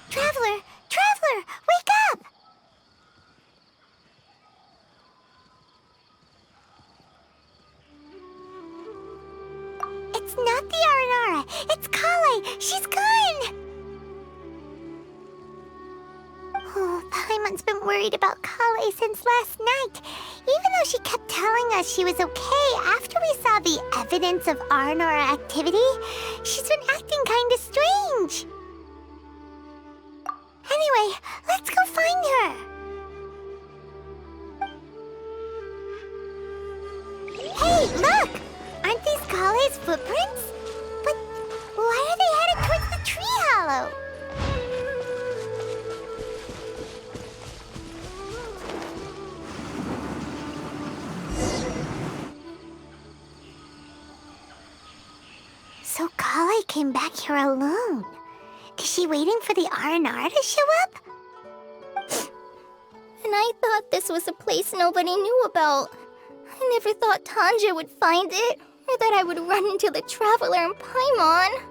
Traveler! Traveler! Wake up! It's not the Aranara. It's Collei. She's gone! Oh, Paimon's been worried about Collei since last night. Even though she kept telling us she was okay after we saw the evidence of Aranara activity, she's been acting kinda strange. Anyway, let's go find her. Hey, look! Aren't these Collei's footprints? But why are they headed towards the tree hollow? So Collei came back here alone. Is she waiting for the Aranara to show up? And I thought this was a place nobody knew about. I never thought Tanja would find it, or that I would run into the Traveler and Paimon.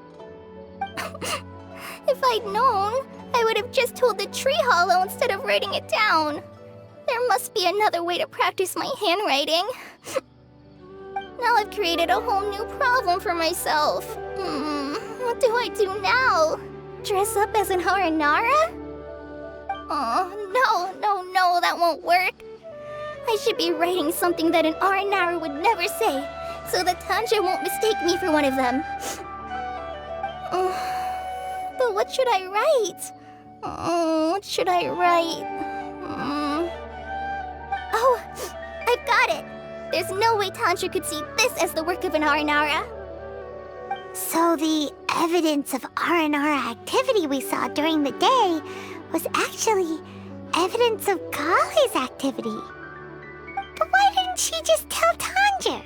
If I'd known, I would have just told the tree hollow instead of writing it down. There must be another way to practice my handwriting. Now I've created a whole new problem for myself. What do I do now? Dress up as an Aranara? Oh, no, that won't work. I should be writing something that an Aranara would never say, so that Tanja won't mistake me for one of them. But what should I write? What should I write? Oh, I've got it! There's no way Tanja could see this as the work of an Aranara. So the evidence of Aranara activity we saw during the day was actually evidence of Collei's activity. But why didn't she just tell Tanja?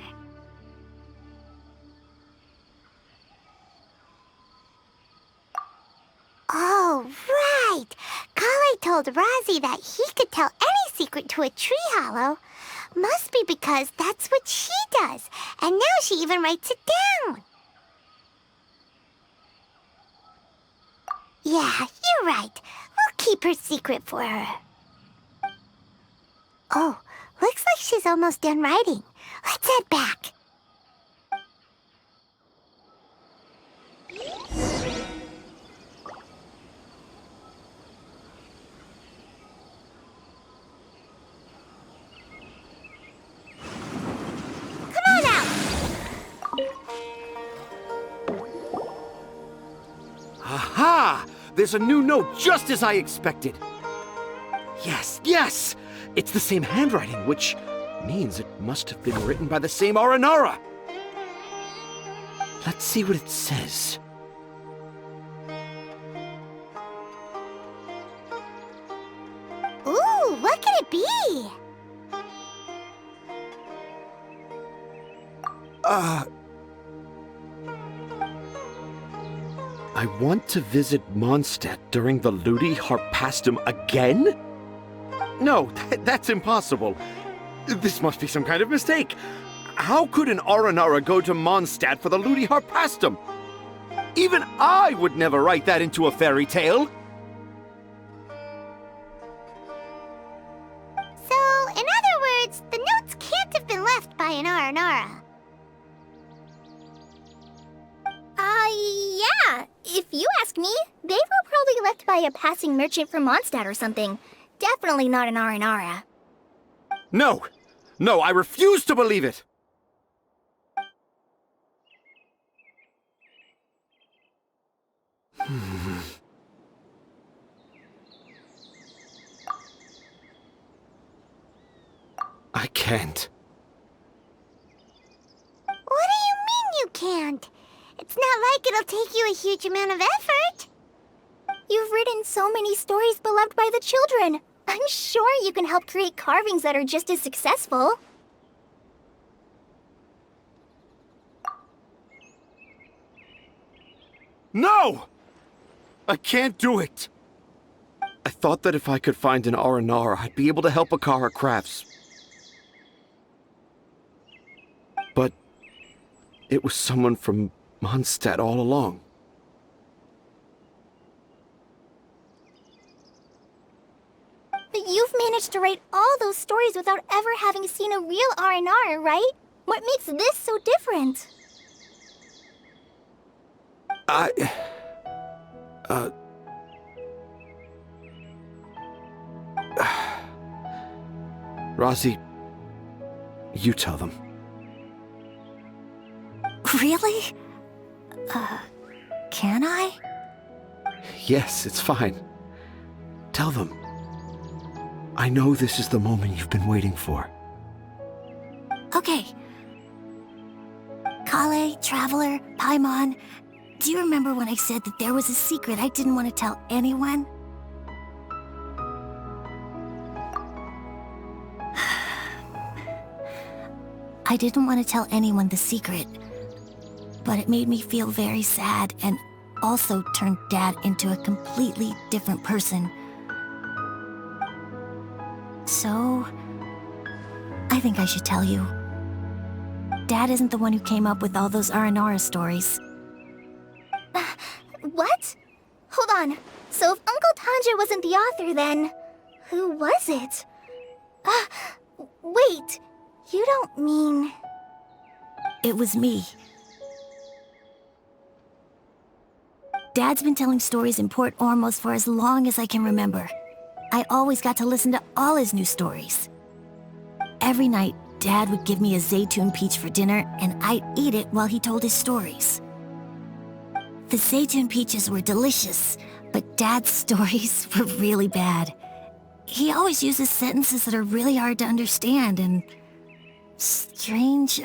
Oh, right! Collei told Razi that he could tell any secret to a tree hollow. Must be because that's what she does, and now she even writes it down. Yeah, you're right. We'll keep her secret for her. Oh, looks like she's almost done writing. Let's head back. Come on out! Aha! There's a new note just as I expected. Yes! It's the same handwriting, which means it must have been written by the same Aranara. Let's see what it says. Ooh, what could it be? I want to visit Mondstadt during the Ludi Harpastum again? No, that's impossible. This must be some kind of mistake. How could an Aranara go to Mondstadt for the Ludi Harpastum? Even I would never write that into a fairy tale. So, in other words, the notes can't have been left by an Aranara. Yeah. If you ask me, they were probably left by a passing merchant from Mondstadt or something. Definitely not an Aranara. No, I refuse to believe it. I can't. What do you mean you can't? It's not like it'll take you a huge amount of effort. You've written so many stories beloved by the children. I'm sure you can help create carvings that are just as successful. No! I can't do it. I thought that if I could find an Aranara, I'd be able to help Akara Crafts. But it was someone from Mondstadt all along. But you've managed to write all those stories without ever having seen a real R&R, right? What makes this so different? Rosie, you tell them. Really? Can I? Yes, it's fine. Tell them. I know this is the moment you've been waiting for. Okay. Collei, Traveler, Paimon, do you remember when I said that there was a secret I didn't want to tell anyone? I didn't want to tell anyone the secret, but it made me feel very sad and also turned Dad into a completely different person. So, I think I should tell you. Dad isn't the one who came up with all those Aranara stories. What? Hold on. So if Uncle Tanja wasn't the author, then who was it? Wait. You don't mean... It was me. Dad's been telling stories in Port Ormos for as long as I can remember. I always got to listen to all his new stories. Every night, Dad would give me a Zaytun peach for dinner, and I'd eat it while he told his stories. The Zaytun peaches were delicious, but Dad's stories were really bad. He always uses sentences that are really hard to understand, and strange,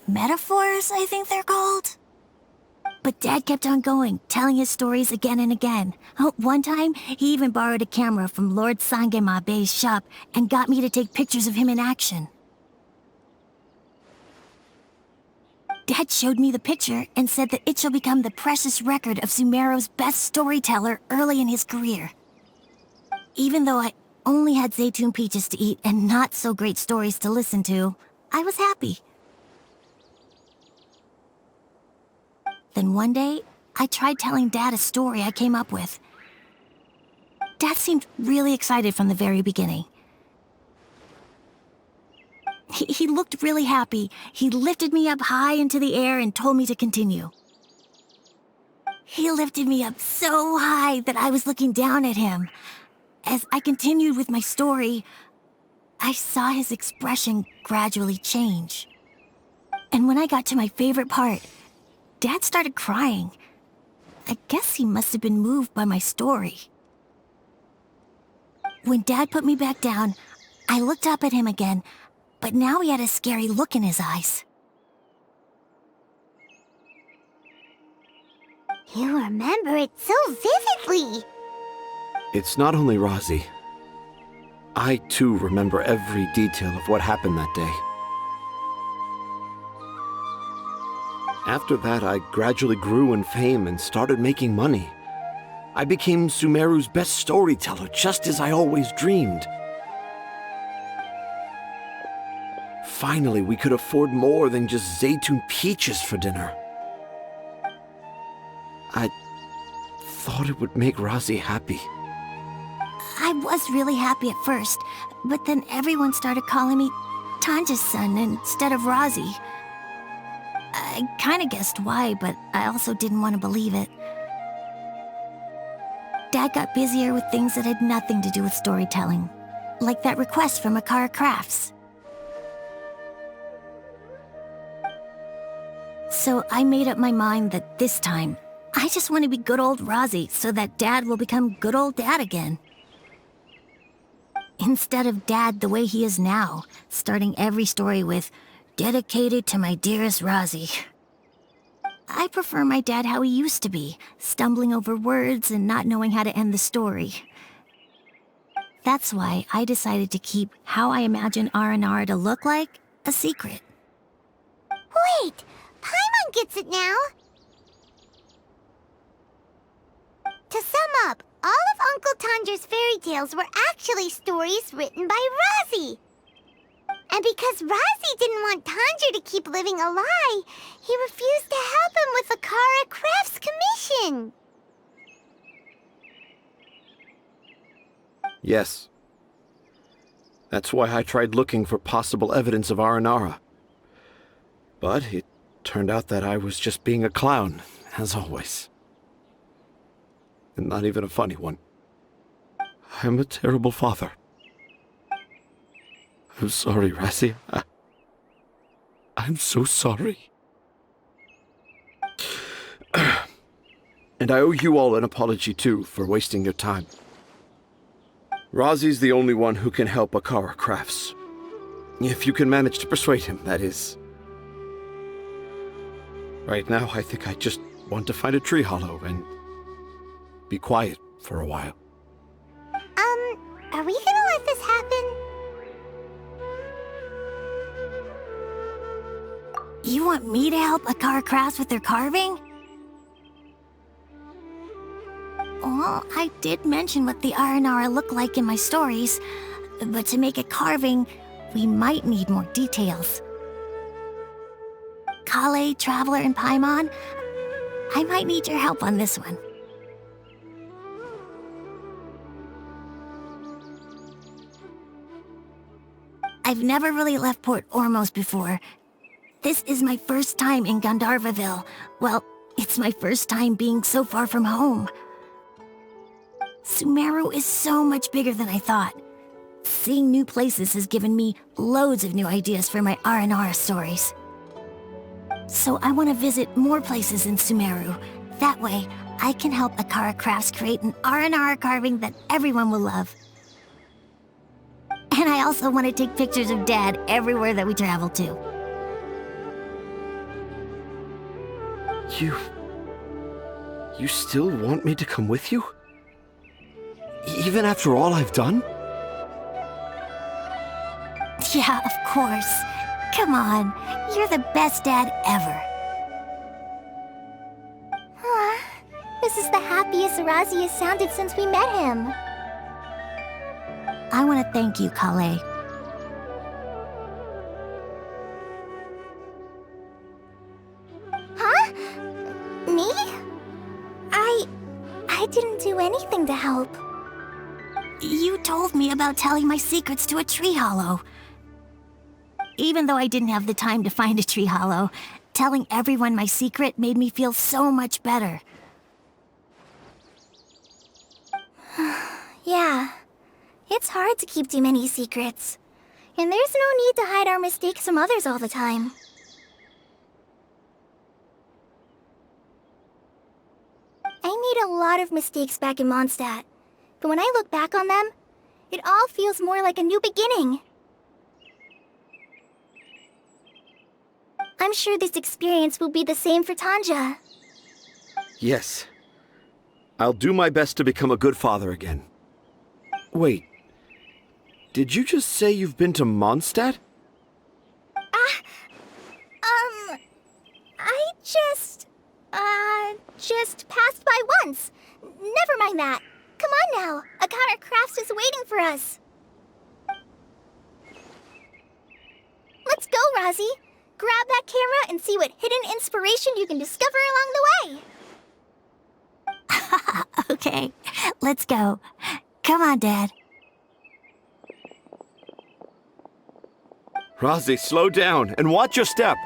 metaphors, I think they're called. But Dad kept on going, telling his stories again and again. One time, he even borrowed a camera from Lord Sangema Bey's shop and got me to take pictures of him in action. Dad showed me the picture and said that it shall become the precious record of Sumeru's best storyteller early in his career. Even though I only had Zaytun peaches to eat and not so great stories to listen to, I was happy. Then one day, I tried telling Dad a story I came up with. Dad seemed really excited from the very beginning. He looked really happy. He lifted me up high into the air and told me to continue. He lifted me up so high that I was looking down at him. As I continued with my story, I saw his expression gradually change. And when I got to my favorite part, Dad started crying. I guess he must have been moved by my story. When Dad put me back down, I looked up at him again, but now he had a scary look in his eyes. You remember it so vividly. It's not only Rosie. I, too, remember every detail of what happened that day. After that, I gradually grew in fame and started making money. I became Sumeru's best storyteller, just as I always dreamed. Finally, we could afford more than just Zaytun peaches for dinner. I thought it would make Rosie happy. I was really happy at first, but then everyone started calling me Tanja's son instead of Rosie. I kinda guessed why, but I also didn't want to believe it. Dad got busier with things that had nothing to do with storytelling, like that request from Akara Crafts. So I made up my mind that this time, I just want to be good old Rosie so that Dad will become good old Dad again. Instead of Dad the way he is now, starting every story with, "Dedicated to my dearest Rosie." I prefer my dad how he used to be, stumbling over words and not knowing how to end the story. That's why I decided to keep how I imagine R&R to look like a secret. Wait, Paimon gets it now. To sum up, all of Uncle Tanja's fairy tales were actually stories written by Rosie. And because Razi didn't want Tanjiro to keep living a lie, he refused to help him with the Kara Crafts commission. Yes. That's why I tried looking for possible evidence of Aranara. But it turned out that I was just being a clown, as always. And not even a funny one. I'm a terrible father. I'm sorry, Razi. I'm so sorry. And I owe you all an apology, too, for wasting your time. Razi's the only one who can help Akara Crafts. If you can manage to persuade him, that is. Right now, I think I just want to find a tree hollow and be quiet for a while. Are we gonna let this happen? You want me to help Akara Crafts with their carving? Well, I did mention what the Aranara look like in my stories, but to make a carving, we might need more details. Collei, Traveler, and Paimon, I might need your help on this one. I've never really left Port Ormos before. This is my first time in Gandharvaville. Well, it's my first time being so far from home. Sumeru is so much bigger than I thought. Seeing new places has given me loads of new ideas for my Aranara stories. So I want to visit more places in Sumeru. That way, I can help Akara Crafts create an Aranara carving that everyone will love. And I also want to take pictures of Dad everywhere that we travel to. You still want me to come with you? Even after all I've done? Yeah, of course. Come on, you're the best dad ever. This is the happiest Razi has sounded since we met him. I want to thank you, Collei. Huh? Me? I didn't do anything to help. You told me about telling my secrets to a tree hollow. Even though I didn't have the time to find a tree hollow, telling everyone my secret made me feel so much better. Yeah. It's hard to keep too many secrets. And there's no need to hide our mistakes from others all the time. I made a lot of mistakes back in Mondstadt. But when I look back on them, it all feels more like a new beginning. I'm sure this experience will be the same for Tanja. Yes. I'll do my best to become a good father again. Wait. Did you just say you've been to Mondstadt? I just passed by once. Never mind that. Come on now. Akara Crafts is waiting for us. Let's go, Razi. Grab that camera and see what hidden inspiration you can discover along the way. Okay, let's go. Come on, Dad. Razi, slow down and watch your step.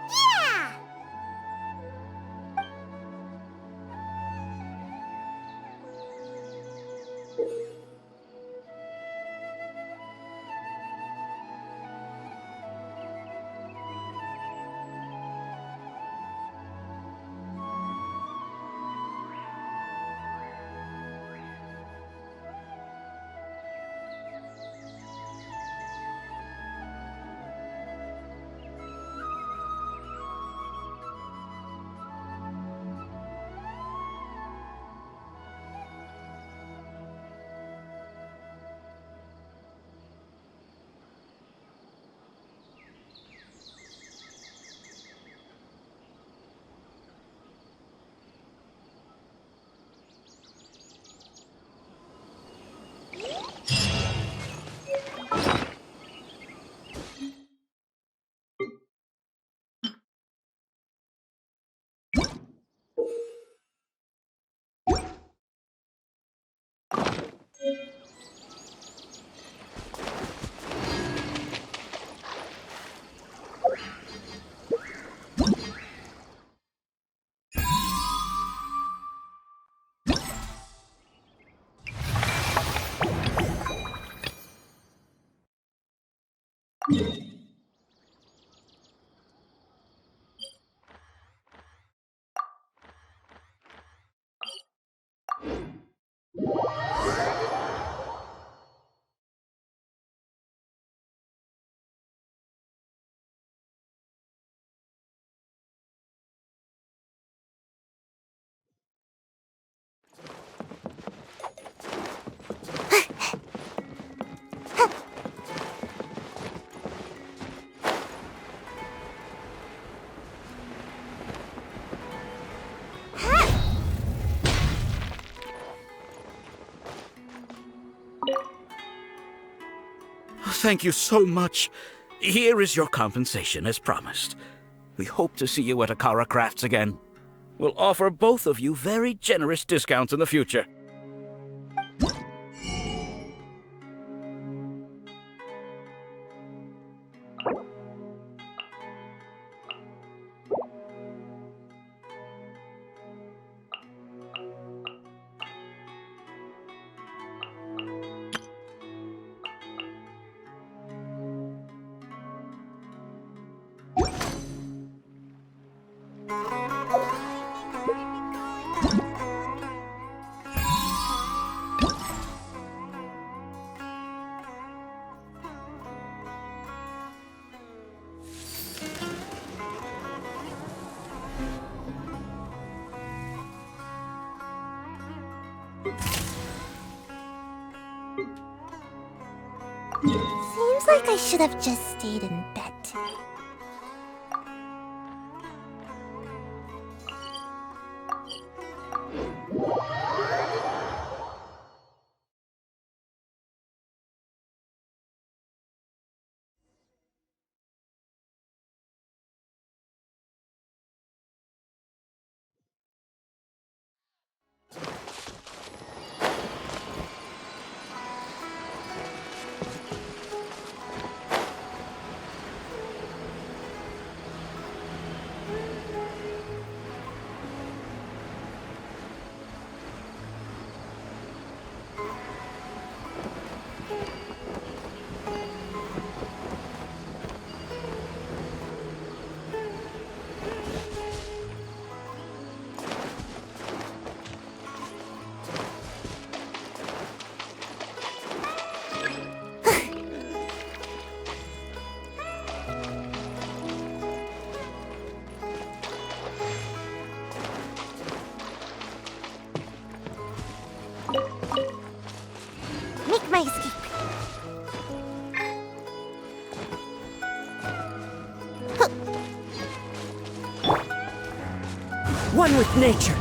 Yeah! Thank you so much. Here is your compensation as promised. We hope to see you at Akara Crafts again. We'll offer both of you very generous discounts in the future. Seems like I should have just stayed in bed today. Make my escape. One with nature.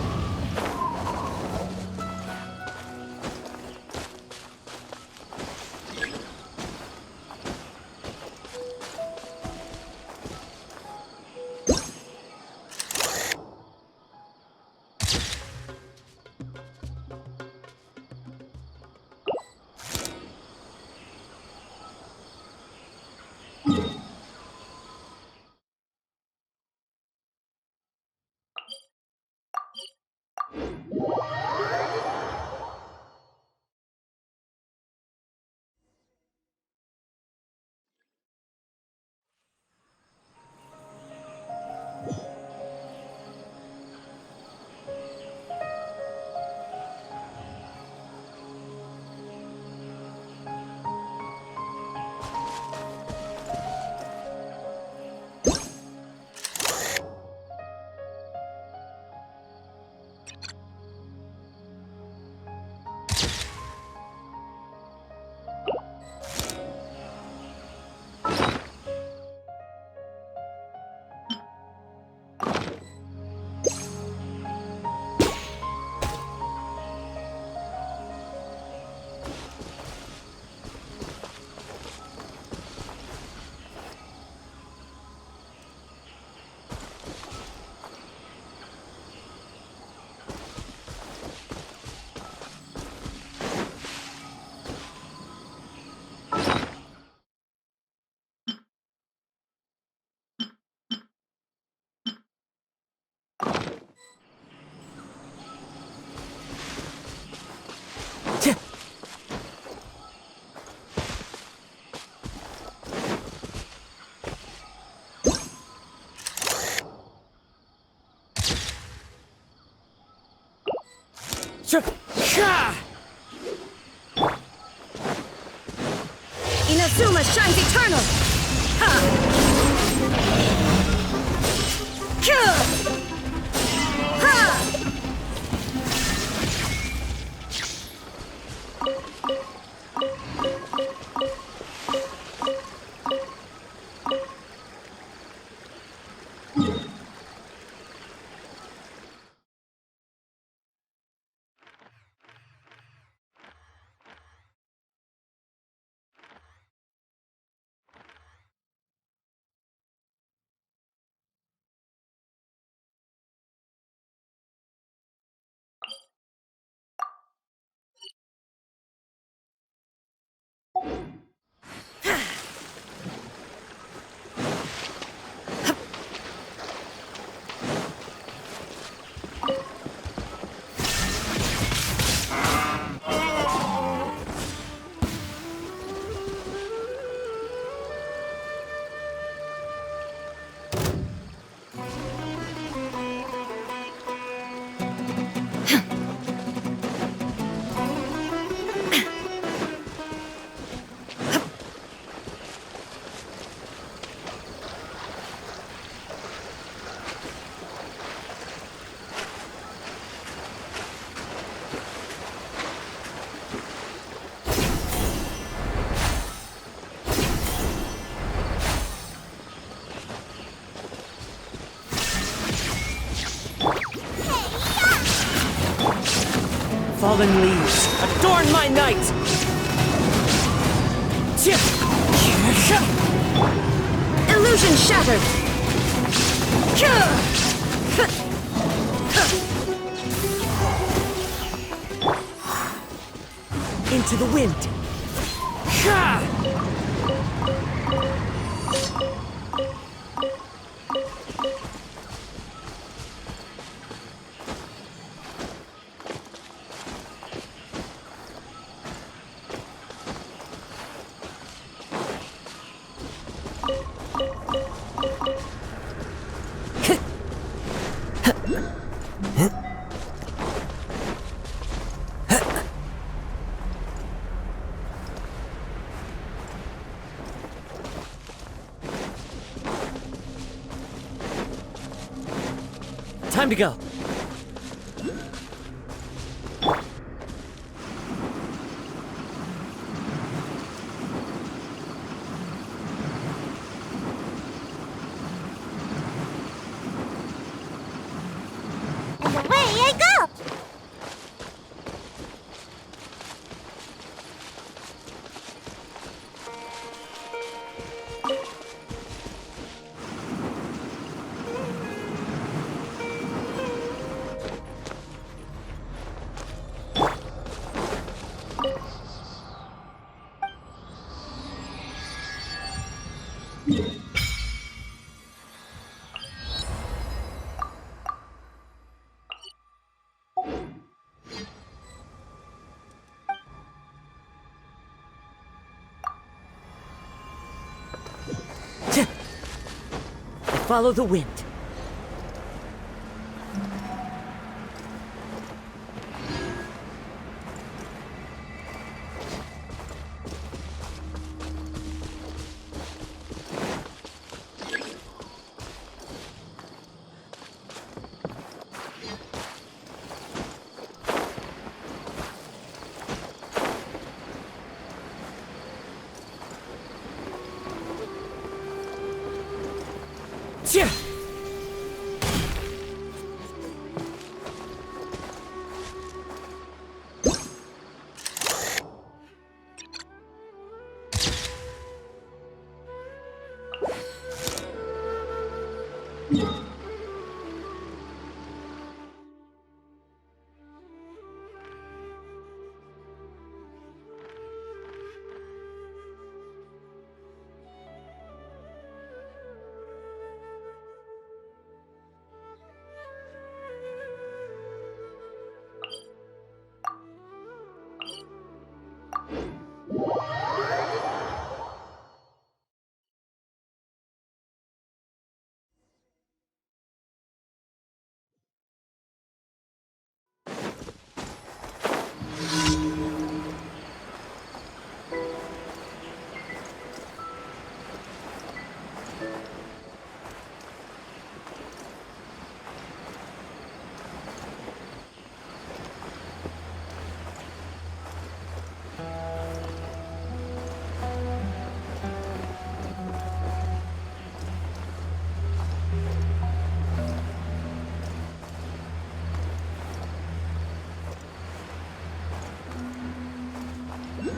Inazuma shines eternal! Ha! Ha! Fallen leaves, adorn my night! Illusion shattered! Into the wind! Time to go. And away I go! Follow the wind. Yeah.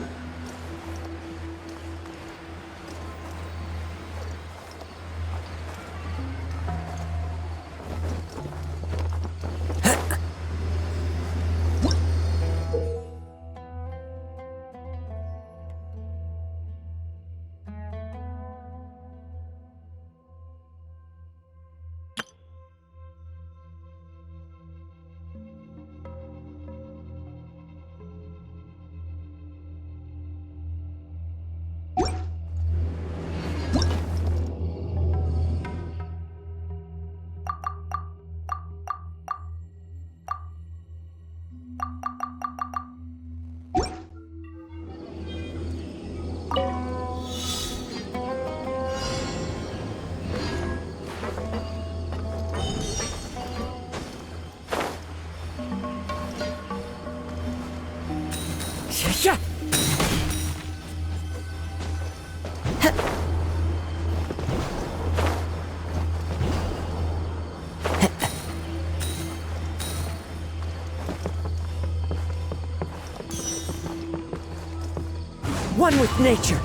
One with nature.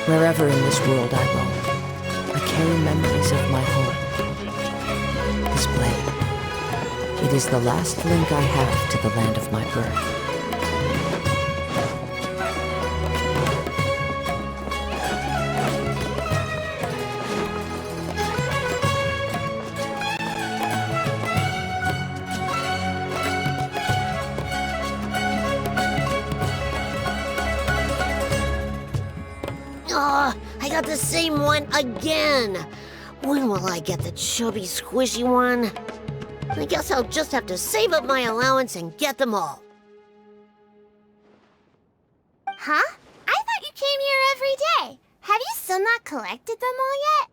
Wherever in this world I roam, I carry memories of my home. This blade. It is the last link I have to the land of my birth. I got the same one again. When will I get the chubby, squishy one? I guess I'll just have to save up my allowance and get them all. Huh? I thought you came here every day. Have you still not collected them all yet?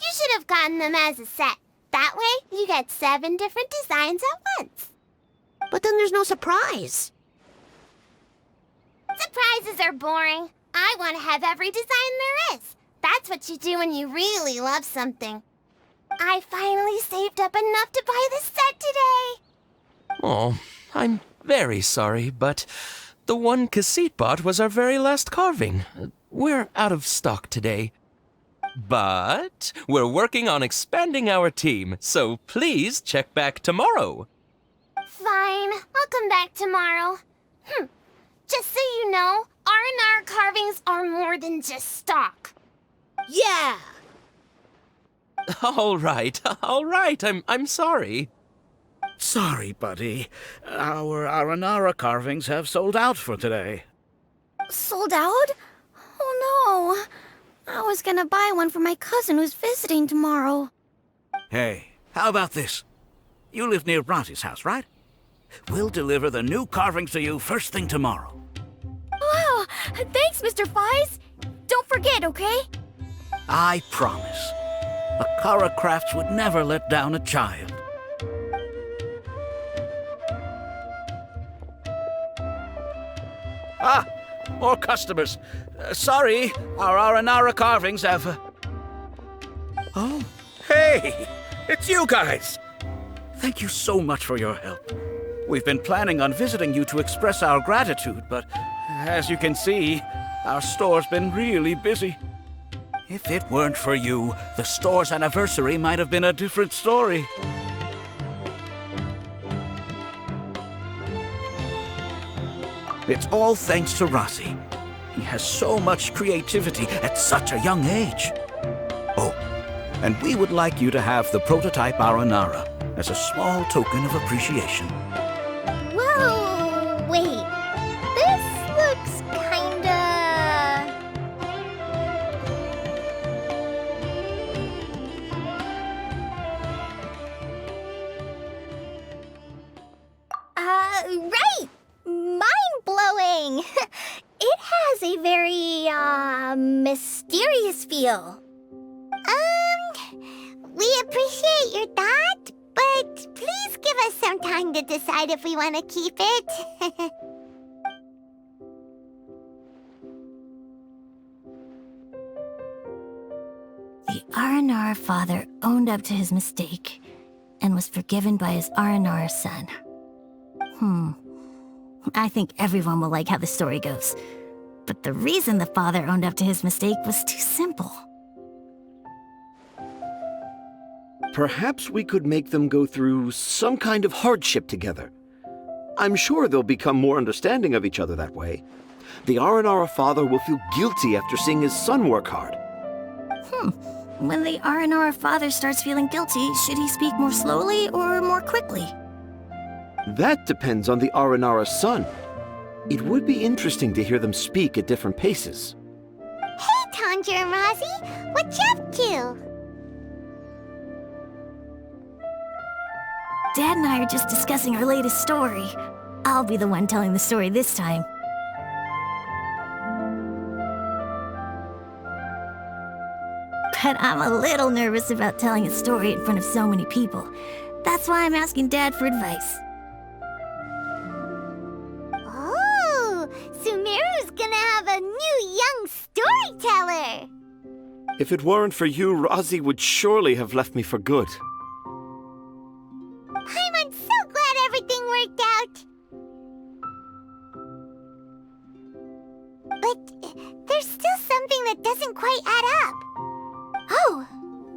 You should have gotten them as a set. That way, you get 7 different designs at once. But then there's no surprise. Surprises are boring. I want to have every design there is. That's what you do when you really love something. I finally saved up enough to buy the set today. Oh, I'm very sorry, but the one Cassette bought was our very last carving. We're out of stock today. But we're working on expanding our team, so please check back tomorrow. Fine, I'll come back tomorrow. Just so you know, R&R carvings are more than just stock. Yeah! All right. I'm sorry. Sorry, buddy. Our Aranara carvings have sold out for today. Sold out? Oh no. I was gonna buy one for my cousin who's visiting tomorrow. Hey, how about this? You live near Bronte's house, right? We'll deliver the new carvings to you first thing tomorrow. Wow, thanks, Mr. Fies. Don't forget, okay? I promise. Akara Crafts would never let down a child. Ah, more customers. Sorry, our Aranara carvings have... Oh, hey, it's you guys. Thank you so much for your help. We've been planning on visiting you to express our gratitude, but as you can see, our store's been really busy. If it weren't for you, the store's anniversary might have been a different story. It's all thanks to Rossi. He has so much creativity at such a young age. Oh, and we would like you to have the prototype Aranara. as a small token of appreciation. Whoa, wait. This looks kinda... right! Mind-blowing! It has a very, mysterious feel. We appreciate your thought, but please give us some time to decide if we want to keep it. The Aranara father owned up to his mistake and was forgiven by his Aranara son. I think everyone will like how the story goes. But the reason the father owned up to his mistake was too simple. Perhaps we could make them go through some kind of hardship together. I'm sure they'll become more understanding of each other that way. The Aranara father will feel guilty after seeing his son work hard. When the Aranara father starts feeling guilty, should he speak more slowly or more quickly? That depends on the Aranara son. It would be interesting to hear them speak at different paces. Hey, Tanja and Rosie, what you up to? Dad and I are just discussing our latest story. I'll be the one telling the story this time. But I'm a little nervous about telling a story in front of so many people. That's why I'm asking Dad for advice. Oh, Sumeru's gonna have a new young storyteller. If it weren't for you, Rosie would surely have left me for good. I'm so glad everything worked out. But there's still something that doesn't quite add up. Oh,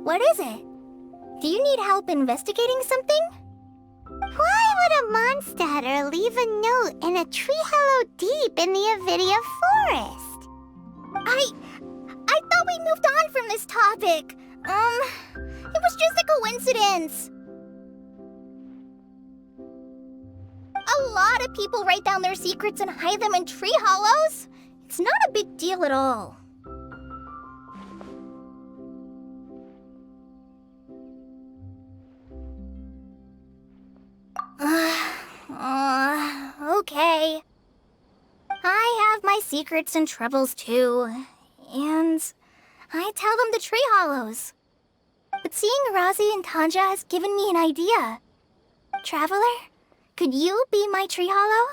what is it? Do you need help investigating something? Why would a monster leave a note in a tree hollow deep in the Avidia forest? I thought we moved on from this topic. It was just a coincidence. A lot of people write down their secrets and hide them in tree hollows. It's not a big deal at all. Okay. I have my secrets and troubles too, and I tell them to tree hollows. But seeing Rosie and Tanja has given me an idea. Traveler, could you be my tree hollow?